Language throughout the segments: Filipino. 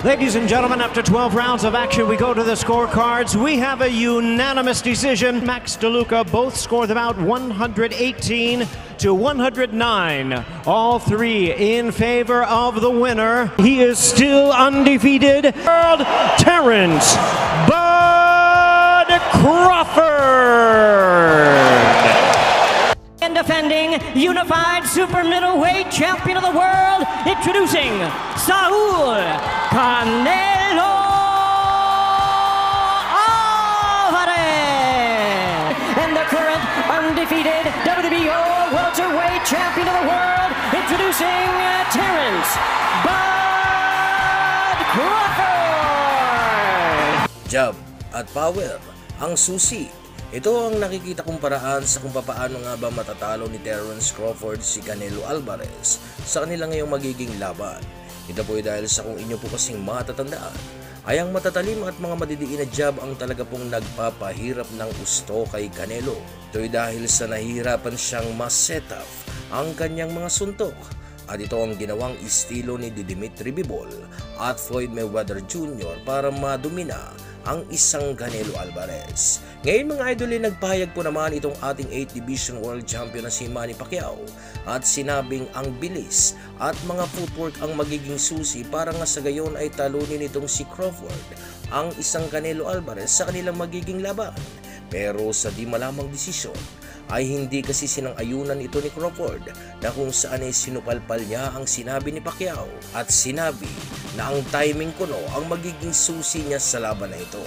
Ladies and gentlemen, after 12 rounds of action, we go to the scorecards. We have a unanimous decision. Max DeLuca both score the bout 118 to 109. All three in favor of the winner. He is still undefeated. World Terrence Bud Crawford. And defending unified super middleweight champion of the world, introducing Saul Canelo Alvarez. And the current undefeated WBO welterweight champion of the world, introducing Terrence Bud Crawford. Jab at power ang susi. Ito ang nakikita kong paraan sa kung paano nga ba matatalo ni Terrence Crawford si Canelo Alvarez sa kanila ngayong magiging laban. Ito po ay dahil sa kung inyo po kasing matatandaan ay ang matatalim at mga madidiin na jab ang talaga pong nagpapahirap ng gusto kay Canelo. Ito ay dahil sa nahihirapan siyang ma-set up ang kanyang mga suntok. At ito ang ginawang estilo ni Dimitri Bivol at Floyd Mayweather Jr. para madumina ang isang Canelo Alvarez. Ngayon mga idol ay nagpahayag po naman itong ating 8th Division World Champion na si Manny Pacquiao at sinabing ang bilis at mga footwork ang magiging susi para nga sa gayon ay talunin itong si Crawford ang isang Canelo Alvarez sa kanilang magiging laban. Pero sa di malamang desisyon ay hindi kasi sinang-ayunan ito ni Crawford na kung saan ay sinupalpal niya ang sinabi ni Pacquiao at sinabi na ang timing kuno ang magiging susi niya sa laban na ito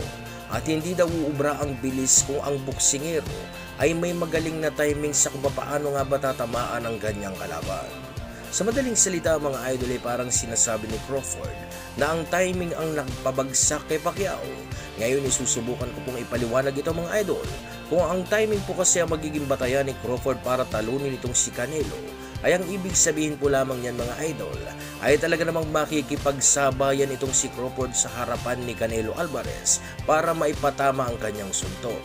at hindi daw uubra ang bilis kung ang boksingero ay may magaling na timing sa kung paano nga ba tatamaan ang ganyang kalaban. Sa madaling salita mga idol ay parang sinasabi ni Crawford na ang timing ang nagpabagsak kay Pacquiao. Ngayon isusubukan ko pong ipaliwanag ito mga idol kung ang timing po kasi ang magiging batayan ni Crawford para talunin itong si Canelo ay ang ibig sabihin po lamang yan mga idol ay talaga namang makikipagsabayan itong si Crawford sa harapan ni Canelo Alvarez para maipatama ang kanyang suntok.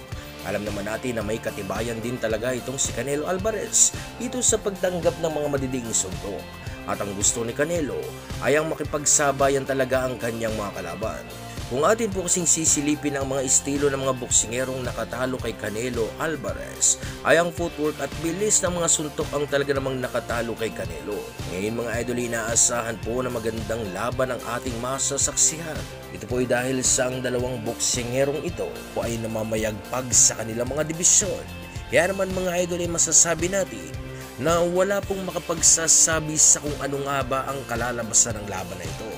Alam naman natin na may katibayan din talaga itong si Canelo Alvarez dito sa pagtanggap ng mga madidiing suntok. At ang gusto ni Canelo ay ang makipagsabayan talaga ang kanyang mga kalaban. Kung atin po kasing sisilipin ang mga estilo ng mga boksingerong nakatalo kay Canelo Alvarez ay ang footwork at bilis ng mga suntok ang talaga namang nakatalo kay Canelo. Ngayon mga idol, inaasahan po na magandang laban ang ating masasaksihan. Ito po ay dahil sa ang dalawang boksingerong ito po ay namamayagpag sa kanilang mga dibisyon. Kaya naman mga idol ay masasabi natin na wala pong makapagsasabi sa kung ano nga ba ang kalalabasan ng laban na ito.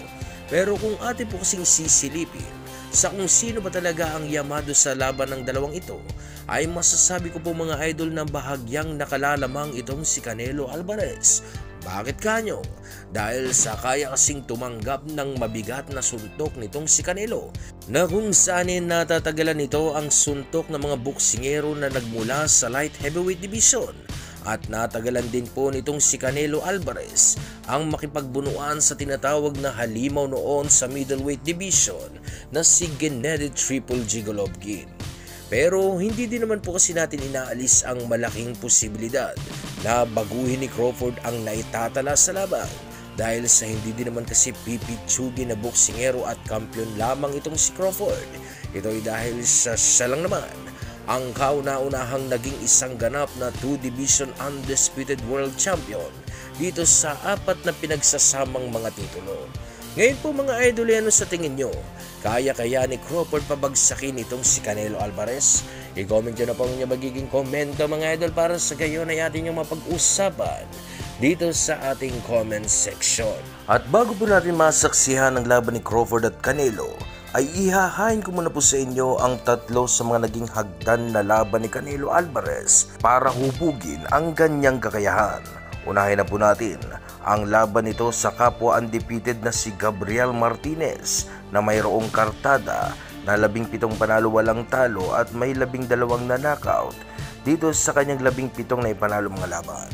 Pero kung atin po kasing sisilipin sa kung sino ba talaga ang yamado sa laban ng dalawang ito, ay masasabi ko po mga idol na bahagyang nakalalamang itong si Canelo Alvarez. Bakit kanyo? Dahil sa kaya kasing tumanggap ng mabigat na suntok nitong si Canelo, na kung saan natatagalan nito ang suntok ng mga boksingero na nagmula sa light heavyweight division. At natagalan din po nitong si Canelo Alvarez ang makipagbunuan sa tinatawag na halimaw noon sa middleweight division na si Gennady Triple G Golovkin. Pero hindi din naman po kasi natin inaalis ang malaking posibilidad na baguhin ni Crawford ang naitatala sa laban dahil sa hindi din naman kasi pipitsugin na boksingero at kampiyon lamang itong si Crawford. Ito ay dahil sa siya lang naman ang kauna-unahang naging isang ganap na 2-division undisputed world champion dito sa 4 na pinagsasamang mga titulo. Ngayon po mga idol, ano sa tingin nyo? Kaya ni Crawford pabagsakin itong si Canelo Alvarez? I-comment nyo na po ang inyong magiging komento mga idol para sa gayon ay atin yung mapag-usapan dito sa ating comment section. At bago po natin masaksihan ang laban ni Crawford at Canelo, ay ihahain ko muna po sa inyo ang 3 sa mga naging hagdan na laban ni Canelo Alvarez para hubugin ang ganyang kakayahan. Unahin na po natin ang laban nito sa kapwa undefeated na si Gabriel Martinez na mayroong kartada na 17 panalo walang talo at may 12 na knockout dito sa kanyang 17 na ipanalo mga laban.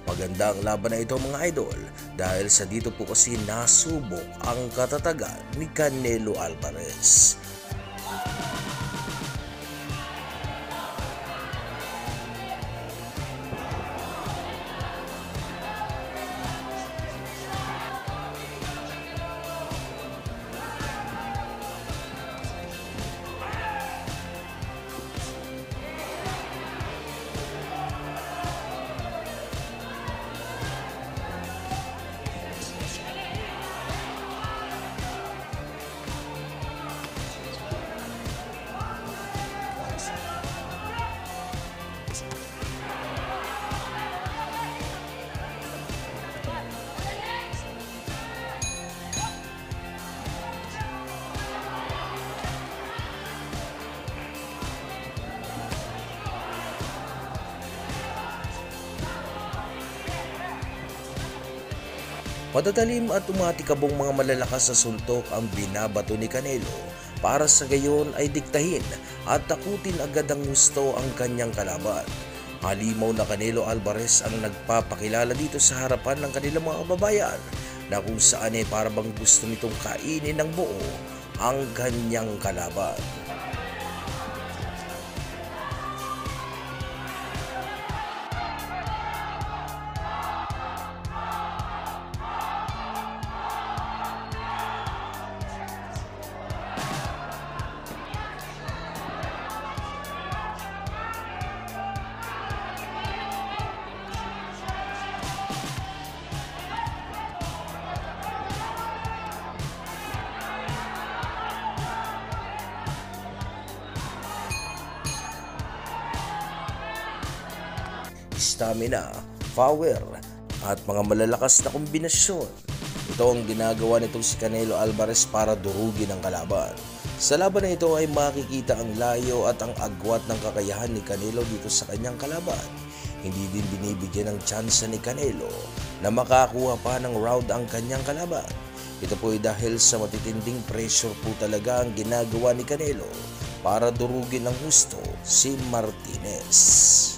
Maganda ang laban na ito mga idol dahil sa dito po kasi nasubok ang katatagan ni Canelo Alvarez. Matatalim at umatikabong mga malalakas sa suntok ang binabato ni Canelo para sa gayon ay diktahin at takutin agad ang gusto ang kanyang kalaban. Halimaw na Canelo Alvarez ang nagpapakilala dito sa harapan ng kanilang mga kababayan na kung saan ay parabang gusto nitong kainin ng buo ang kanyang kalaban. Stamina, power, at mga malalakas na kombinasyon. Ito ang ginagawa nitong si Canelo Alvarez para durugin ang kalaban. Sa laban na ito ay makikita ang layo at ang agwat ng kakayahan ni Canelo dito sa kanyang kalaban. Hindi din binibigyan ng tsansa ni Canelo na makakuha pa ng round ang kanyang kalaban. Ito po ay dahil sa matitinding pressure po talaga ang ginagawa ni Canelo para durugin ng husto si Martinez.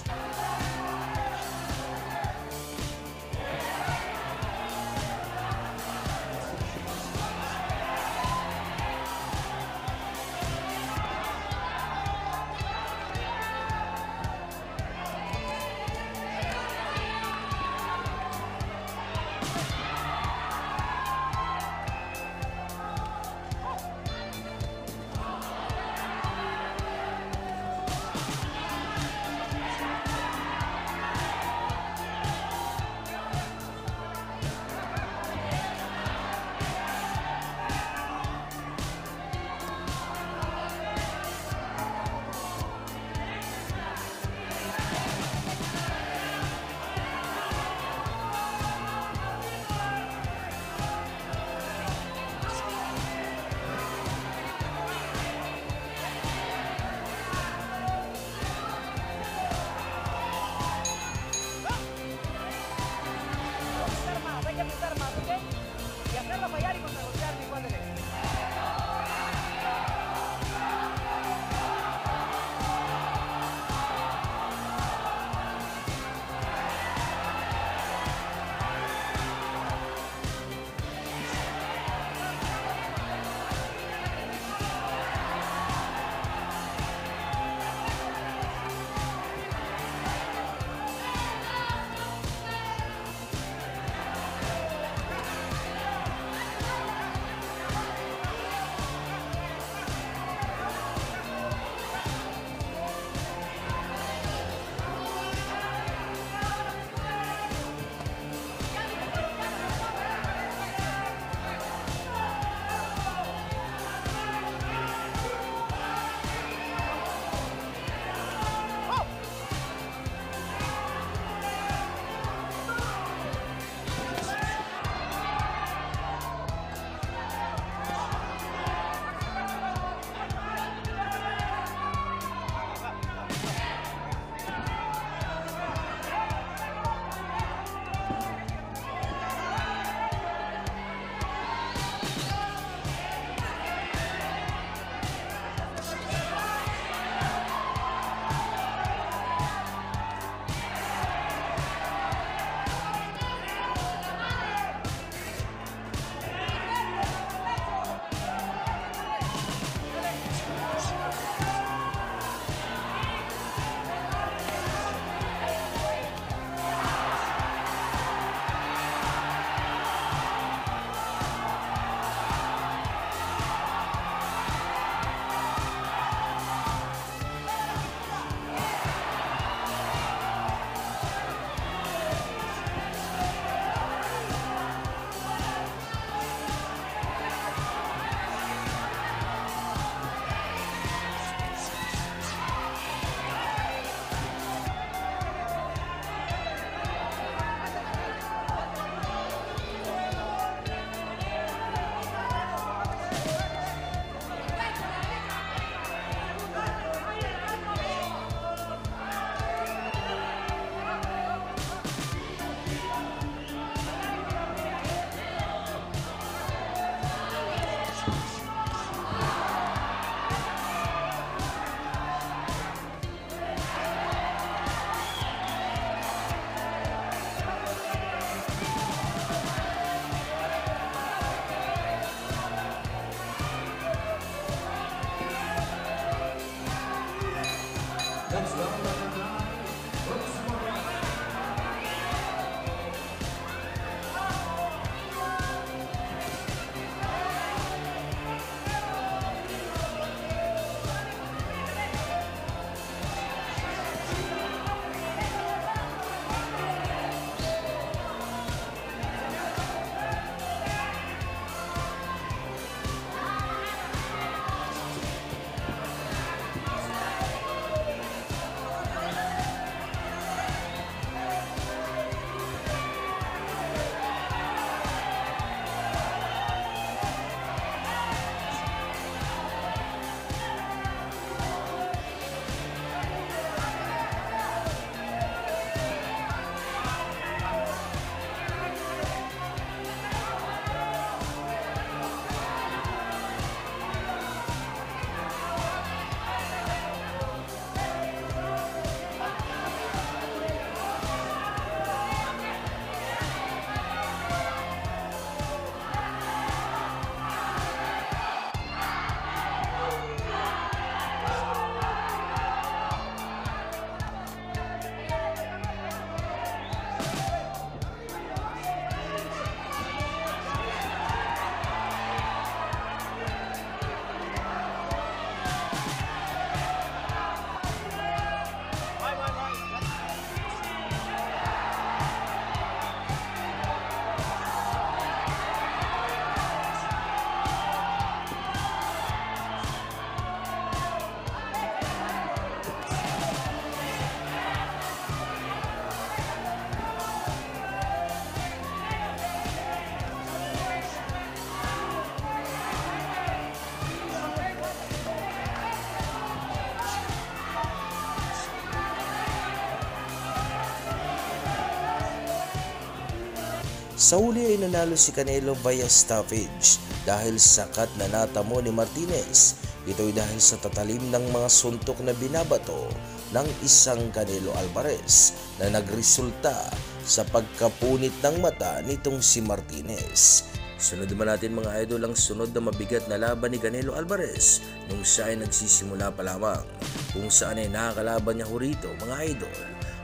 Sa huli ay nanalo si Canelo via stoppage dahil sakat na natamo ni Martinez. Ito'y dahil sa tatalim ng mga suntok na binabato ng isang Canelo Alvarez na nagresulta sa pagkapunit ng mata nitong si Martinez. Sunod naman natin mga idol ang sunod na mabigat na laban ni Canelo Alvarez nung siya ay nagsisimula pa lamang, kung saan ay nakakalaban niya rito mga idol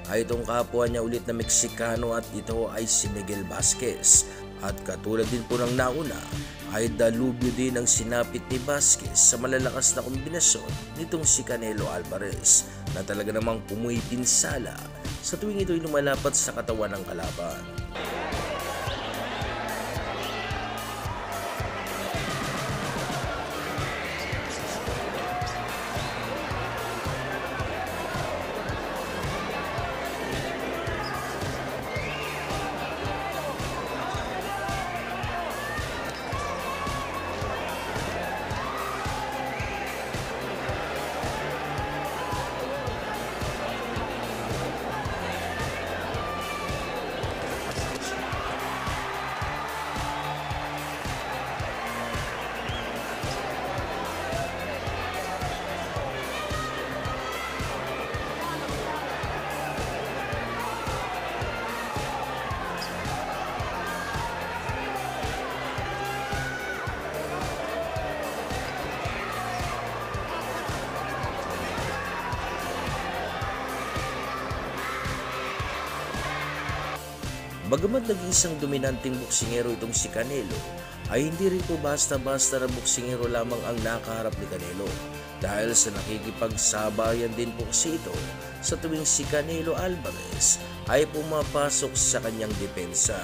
ay itong kapwa niya ulit na Meksikano at ito ay si Miguel Vasquez. At katulad din po ng nauna ay dalubyo din ang sinapit ni Vasquez sa malalakas na kombinasyon nitong si Canelo Alvarez na talaga namang pumuipinsala sa tuwing ito'y lumalapat sa katawan ng kalaban. Bagamat nag-iisang dominanteng boksingero itong si Canelo, ay hindi rin po basta-basta na boksingero lamang ang nakaharap ni Canelo dahil sa nakikipagsabayan din po kasi ito sa tuwing si Canelo Alvarez ay pumapasok sa kanyang depensa.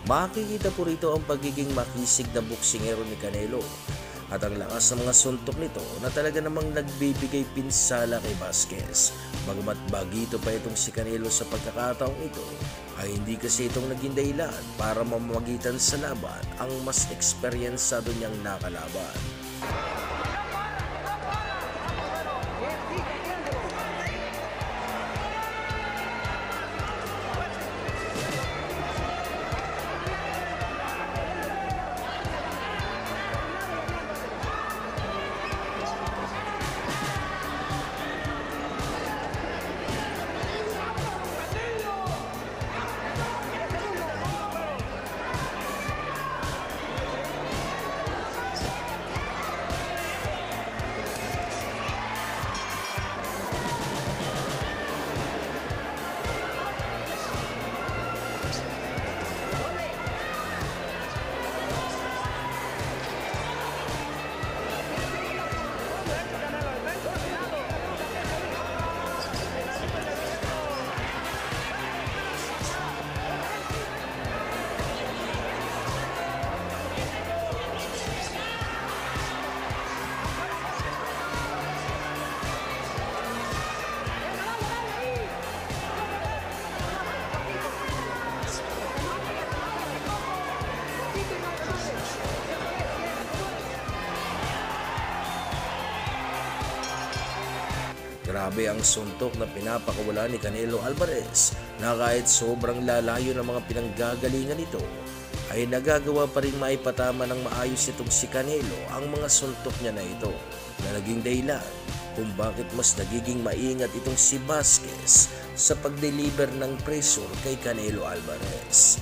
Makikita po rito ang pagiging makisig na boksingero ni Canelo at ang lakas ng mga suntok nito na talaga namang nagbibigay pinsala kay Vasquez. Bagamat bagito pa itong si Canelo sa pagkakataong ito, ay hindi kasi itong naging dahilan para mamamagitan sa laban ang mas eksperyensado niyang nakalaban. Grabe ang suntok na pinapakawala ni Canelo Alvarez na kahit sobrang lalayo ng mga pinanggagalingan nito ay nagagawa pa rin maipatama ng maayos itong si Canelo ang mga suntok niya na ito na naging dahilan kung bakit mas nagiging maingat itong si Vasquez sa pag-deliver ng pressure kay Canelo Alvarez.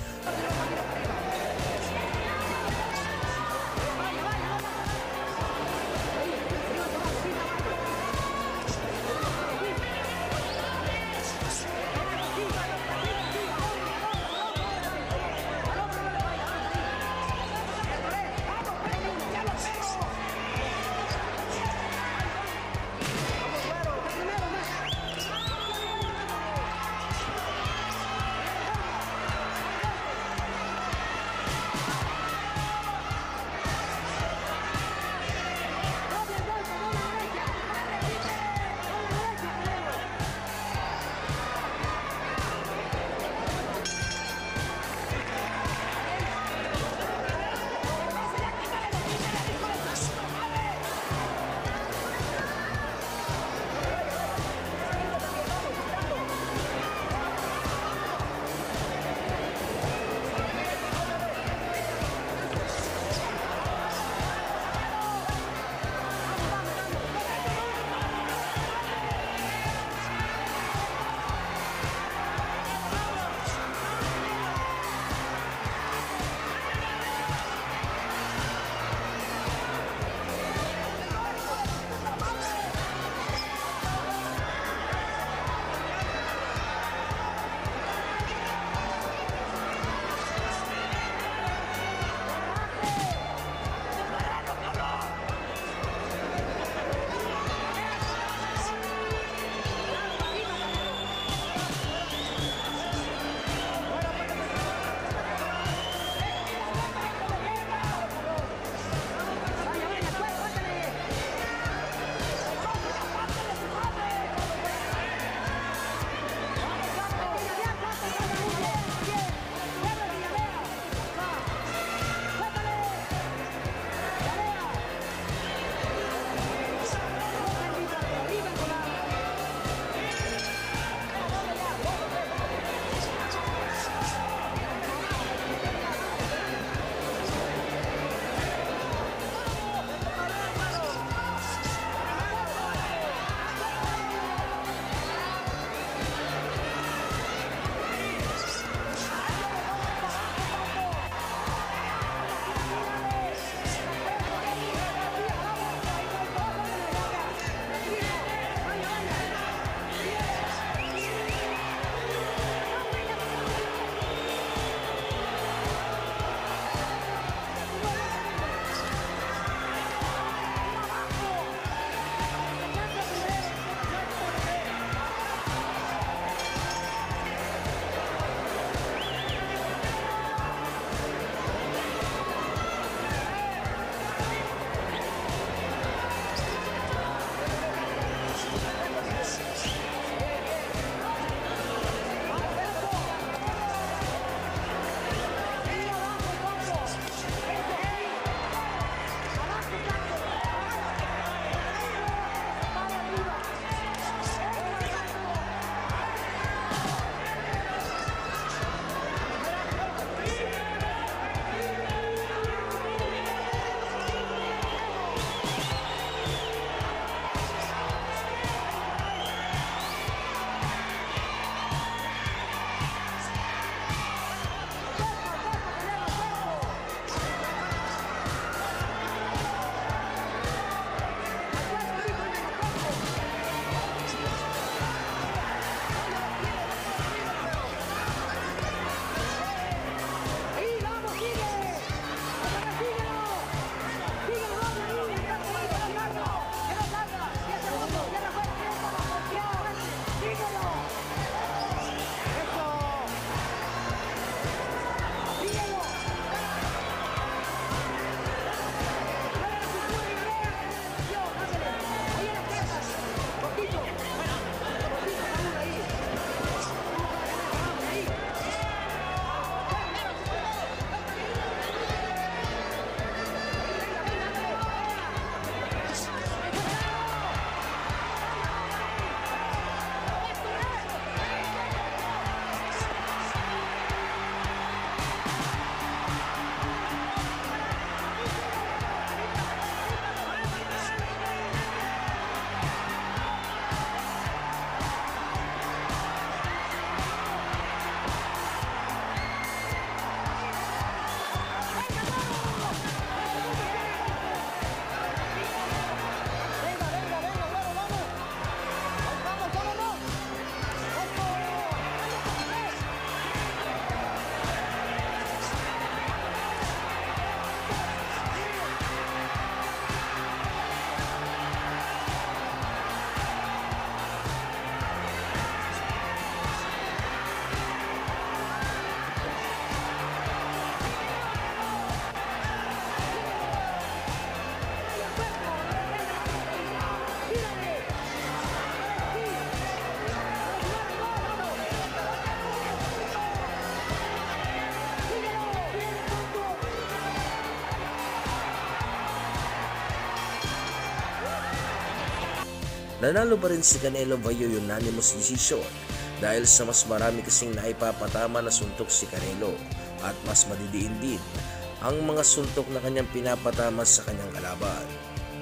Nanalo pa rin si Canelo via unanimous decision dahil sa mas marami kasing naipapatama na suntok si Canelo at mas madidiin din ang mga suntok na kanyang pinapatama sa kanyang kalaban.